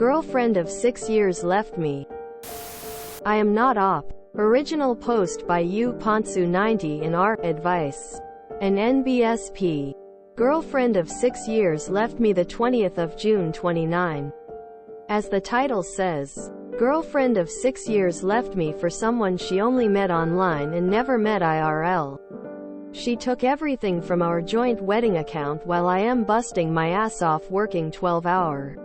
Girlfriend of 6 years left me. I am not op. Original post by Ponsu90 in our advice. An NBSP. Girlfriend of 6 years left me the 20th of June 29. As the title says, girlfriend of 6 years left me for someone she only met online and never met IRL. She took everything from our joint wedding account while I am busting my ass off working 12-hour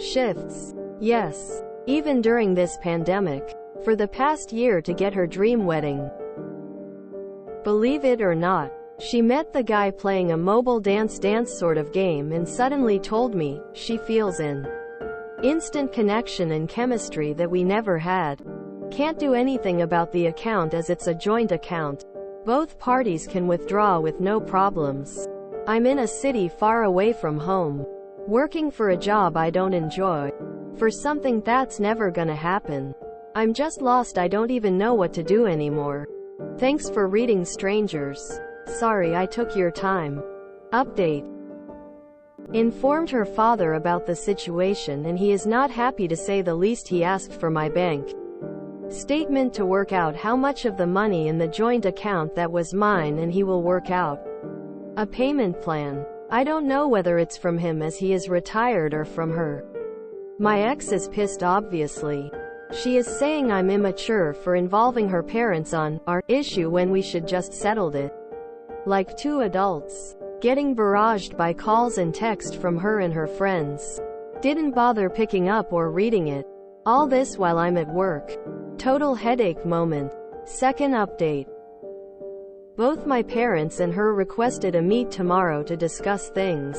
shifts. Yes, even during this pandemic. For the past year to get her dream wedding. Believe it or not, she met the guy playing a mobile dance sort of game and suddenly told me she feels an instant connection and chemistry that we never had. Can't do anything about the account as it's a joint account. Both parties can withdraw with no problems. I'm in a city far away from home. Working for a job I don't enjoy. For something that's never gonna happen. I'm just lost, I don't even know what to do anymore. Thanks for reading, strangers. Sorry I took your time. Update. Informed her father about the situation and he is not happy to say the least. He asked for my bank statement to work out how much of the money in the joint account that was mine, and he will work out a payment plan. I don't know whether it's from him as he is retired or from her. My ex is pissed obviously. She is saying I'm immature for involving her parents on our issue when we should just settled it like two adults. Getting barraged by calls and text from her and her friends. Didn't bother picking up or reading it. All this while I'm at work. Total headache moment. Second update. Both my parents and her requested a meet tomorrow to discuss things.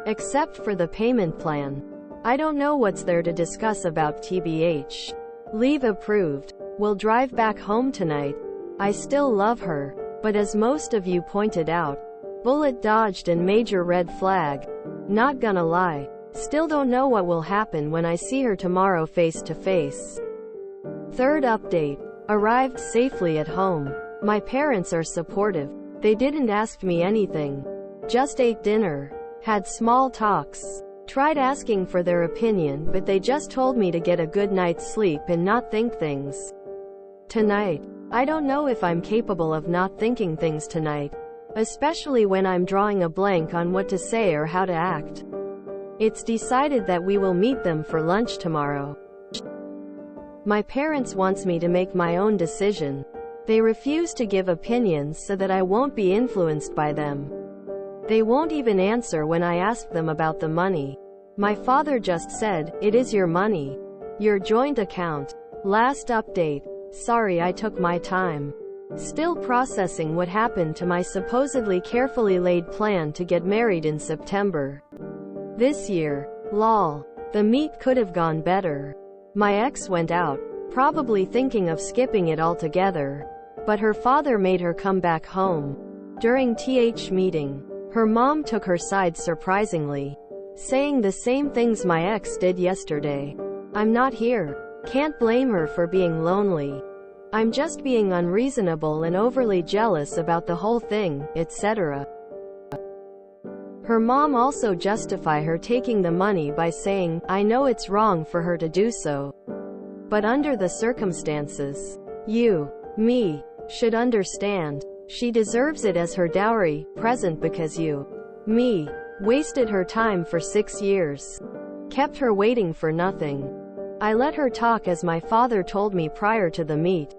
Except for the payment plan. I don't know what's there to discuss about TBH. Leave approved. We'll drive back home tonight. I still love her. But as most of you pointed out, bullet dodged and major red flag. Not gonna lie. Still don't know what will happen when I see her tomorrow face to face. Third update. Arrived safely at home. My parents are supportive. They didn't ask me anything. Just ate dinner. Had small talks. Tried asking for their opinion, but they just told me to get a good night's sleep and not think things tonight. I don't know if I'm capable of not thinking things tonight. Especially when I'm drawing a blank on what to say or how to act. It's decided that we will meet them for lunch tomorrow. My parents wants me to make my own decision. They refuse to give opinions so that I won't be influenced by them. They won't even answer when I ask them about the money. My father just said, "It is your money. Your joint account." Last update. Sorry I took my time. Still processing what happened to my supposedly carefully laid plan to get married in September this year. Lol. The meet could have gone better. My ex went out, probably thinking of skipping it altogether. But her father made her come back home. During TH meeting, her mom took her side surprisingly, saying the same things my ex did yesterday. I'm not here. Can't blame her for being lonely. I'm just being unreasonable and overly jealous about the whole thing, etc. Her mom also justify her taking the money by saying, I know it's wrong for her to do so. But under the circumstances, you, me, should understand. She deserves it as her dowry, present because you, me, wasted her time for 6 years. Kept her waiting for nothing. I let her talk as my father told me prior to the meet.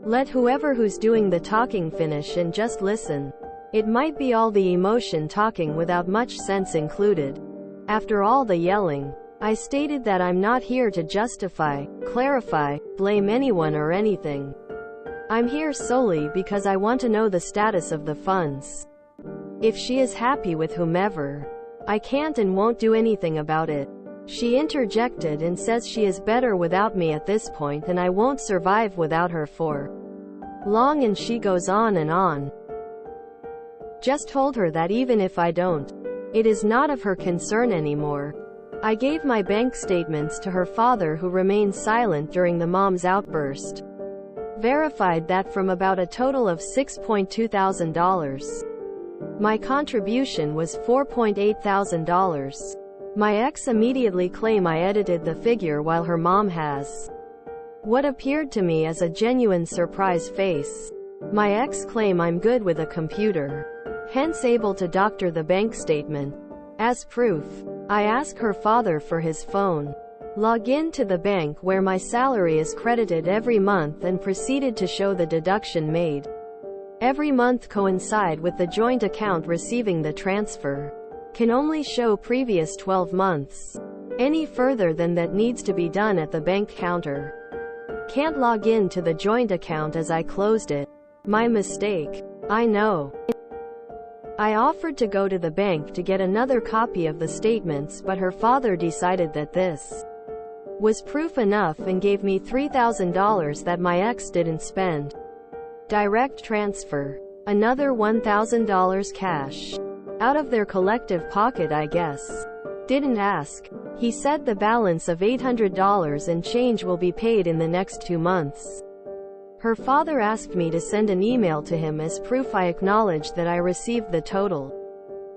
Let whoever who's doing the talking finish and just listen. It might be all the emotion talking without much sense included. After all the yelling, I stated that I'm not here to justify, clarify, blame anyone or anything. I'm here solely because I want to know the status of the funds. If she is happy with whomever, I can't and won't do anything about it. She interjected and says she is better without me at this point and I won't survive without her for long, and she goes on and on. Just told her that even if I don't, it is not of her concern anymore. I gave my bank statements to her father, who remained silent during the mom's outburst. Verified that from about a total of $6.2 thousand. My contribution was $4.8 thousand. My ex immediately claim I edited the figure while her mom has what appeared to me as a genuine surprise face. My ex claim I'm good with a computer, hence able to doctor the bank statement. As proof, I ask her father for his phone, log in to the bank where my salary is credited every month, and proceeded to show the deduction made every month coincide with the joint account receiving the transfer. Can only show previous 12 months. Any further than that needs to be done at the bank counter. Can't log in to the joint account as I closed it. My mistake. I know. I offered to go to the bank to get another copy of the statements, but her father decided that this was proof enough and gave me $3,000 that my ex didn't spend. Direct transfer. Another $1,000 cash. Out of their collective pocket, I guess. Didn't ask. He said the balance of $800 and change will be paid in the next 2 months. Her father asked me to send an email to him as proof I acknowledged that I received the total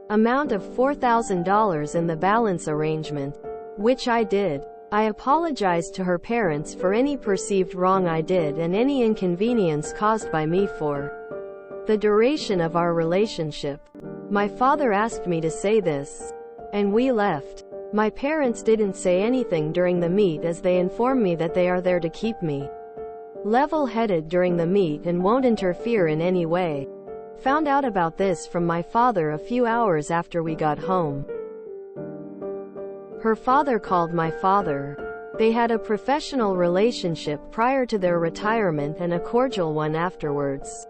amount of $4,000 in the balance arrangement, which I did. I apologized to her parents for any perceived wrong I did and any inconvenience caused by me for the duration of our relationship. My father asked me to say this, and we left. My parents didn't say anything during the meet as they informed me that they are there to keep me level-headed during the meet and won't interfere in any way. Found out about this from my father a few hours after we got home. Her father called my father. They had a professional relationship prior to their retirement and a cordial one afterwards.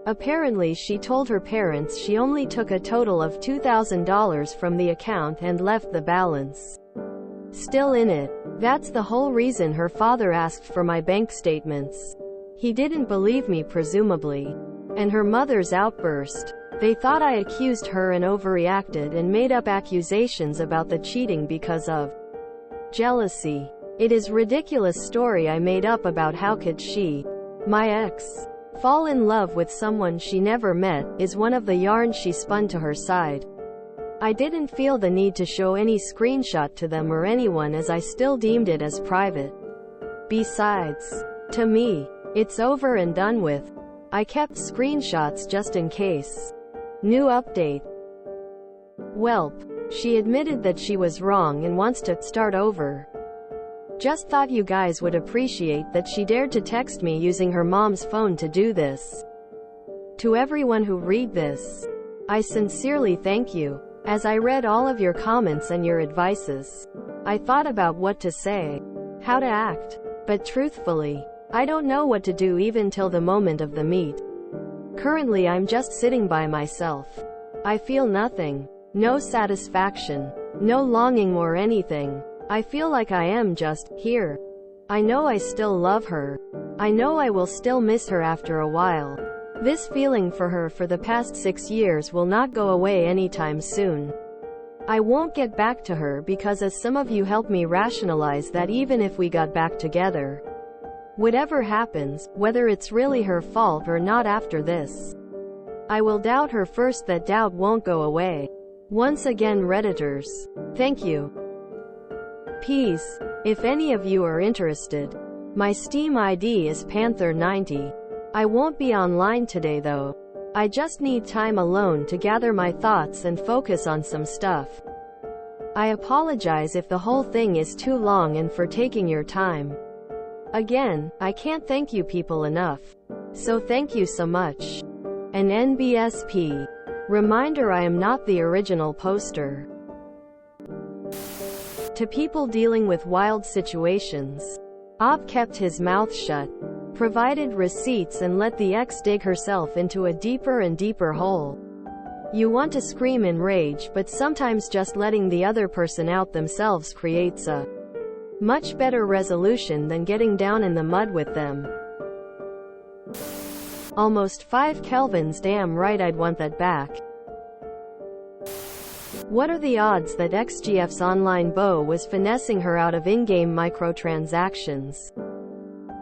Apparently she told her parents she only took a total of $2,000 from the account and left the balance still in it. That's the whole reason her father asked for my bank statements. He didn't believe me, presumably. And her mother's outburst. They thought I accused her and overreacted and made up accusations about the cheating because of jealousy. It is ridiculous story I made up about how could she, my ex, fall in love with someone she never met, is one of the yarns she spun to her side. I didn't feel the need to show any screenshot to them or anyone as I still deemed it as private. Besides, to me, it's over and done with. I kept screenshots just in case. New update. Welp. She admitted that she was wrong and wants to start over. Just thought you guys would appreciate that she dared to text me using her mom's phone to do this. To everyone who read this, I sincerely thank you. As I read all of your comments and your advices, I thought about what to say, how to act, but truthfully, I don't know what to do even till the moment of the meet. Currently I'm just sitting by myself. I feel nothing, no satisfaction, no longing or anything. I feel like I am just here. I know I still love her. I know I will still miss her after a while. This feeling for her for the past 6 years will not go away anytime soon. I won't get back to her because, as some of you helped me rationalize, that even if we got back together, whatever happens, whether it's really her fault or not after this, I will doubt her first. That doubt won't go away. Once again, Redditors, thank you. Peace. If any of you are interested, my Steam ID is Panther90. I won't be online today though. I just need time alone to gather my thoughts and focus on some stuff. I apologize if the whole thing is too long and for taking your time. Again, I can't thank you people enough. So thank you so much. An NBSP. Reminder, I am not the original poster. To people dealing with wild situations, Ob kept his mouth shut, provided receipts, and let the ex dig herself into a deeper and deeper hole. You want to scream in rage, but sometimes just letting the other person out themselves creates a much better resolution than getting down in the mud with them. Almost 5 kelvins. Damn right I'd want that back. What are the odds that XGF's online beau was finessing her out of in-game microtransactions?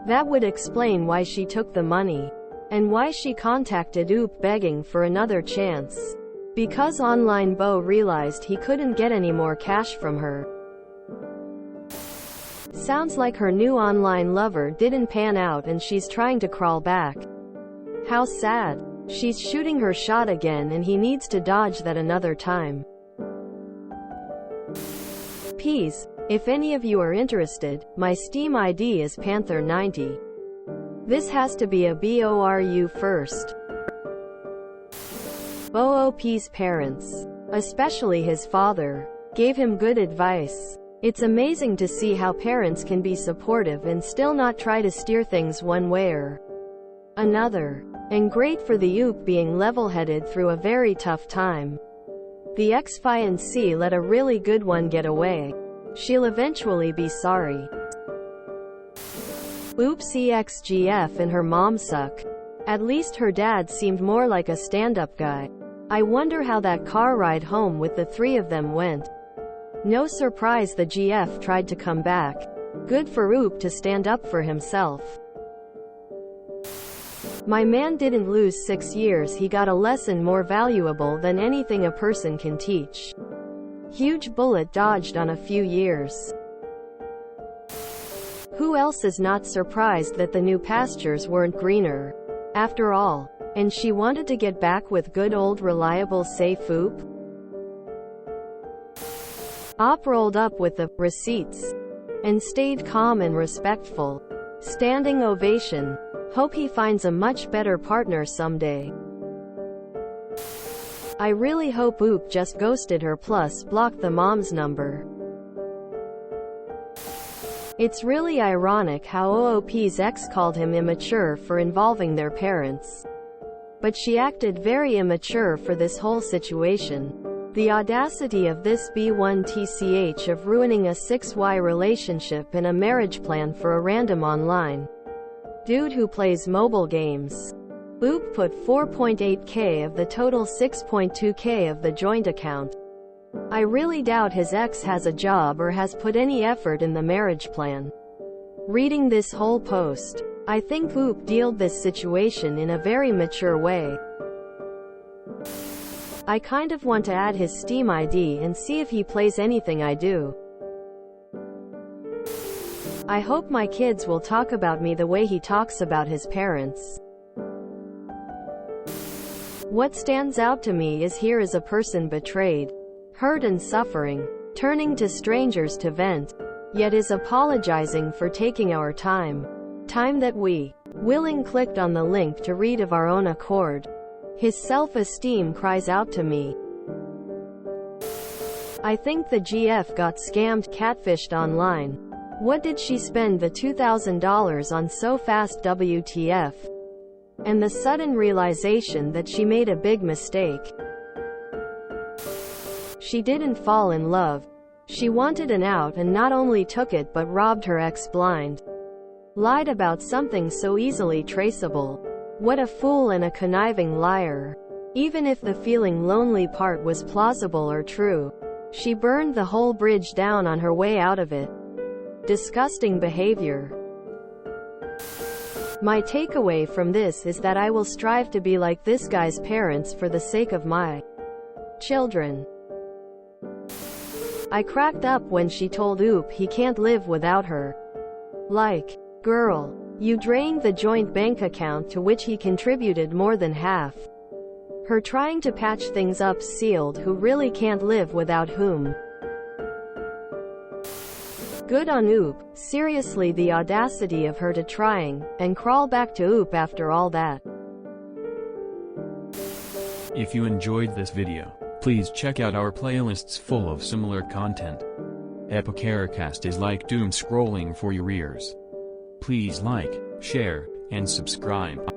That would explain why she took the money, and why she contacted Oop begging for another chance. because online Beau realized he couldn't get any more cash from her. Sounds like her new online lover didn't pan out and she's trying to crawl back. How sad. She's shooting her shot again and he needs to dodge that another time. Peas. If any of you are interested, my Steam ID is Panther90. This has to be a BORU first. OOP's parents, especially his father, gave him good advice. It's amazing to see how parents can be supportive and still not try to steer things one way or another. And great for the OOP being level-headed through a very tough time. The ex-fiancée let a really good one get away. She'll eventually be sorry. Oopsie XGF and her mom suck. At least her dad seemed more like a stand-up guy. I wonder how that car ride home with the three of them went. No surprise the GF tried to come back. Good for Oop to stand up for himself. My man didn't lose 6 years, he got a lesson more valuable than anything a person can teach. Huge bullet dodged on a few years. Who else is not surprised that the new pastures weren't greener? After all. And she wanted to get back with good old reliable safe Oop? Op rolled up with the receipts and stayed calm and respectful. Standing ovation. Hope he finds a much better partner someday. I really hope Oop just ghosted her plus blocked the mom's number. It's really ironic how OOP's ex called him immature for involving their parents. But she acted very immature for this whole situation. The audacity of this B1TCH of ruining a 6Y relationship and a marriage plan for a random online dude who plays mobile games. Oop put 4.8K of the total 6.2K of the joint account. I really doubt his ex has a job or has put any effort in the marriage plan. Reading this whole post, I think Oop dealt this situation in a very mature way. I kind of want to add his Steam ID and see if he plays anything I do. I hope my kids will talk about me the way he talks about his parents. What stands out to me is here is a person betrayed, hurt and suffering, turning to strangers to vent, yet is apologizing for taking our time that we willing clicked on the link to read of our own accord. His self-esteem cries out to me. I think the GF got scammed, catfished online. What did she spend the $2,000 on so fast, WTF? And the sudden realization that she made a big mistake. She didn't fall in love. She wanted an out and not only took it but robbed her ex blind. Lied about something so easily traceable. What a fool and a conniving liar. Even if the feeling lonely part was plausible or true, she burned the whole bridge down on her way out of it. Disgusting behavior. My takeaway from this is that I will strive to be like this guy's parents for the sake of my children. I cracked up when she told Oop he can't live without her. Like, girl, you drained the joint bank account to which he contributed more than half. Her trying to patch things up sealed who really can't live without whom. Good on Oop. Seriously, the audacity of her to trying and crawl back to Oop after all that. If you enjoyed this video, please check out our playlists full of similar content. Epicaricast is like doom scrolling for your ears. Please like, share, and subscribe.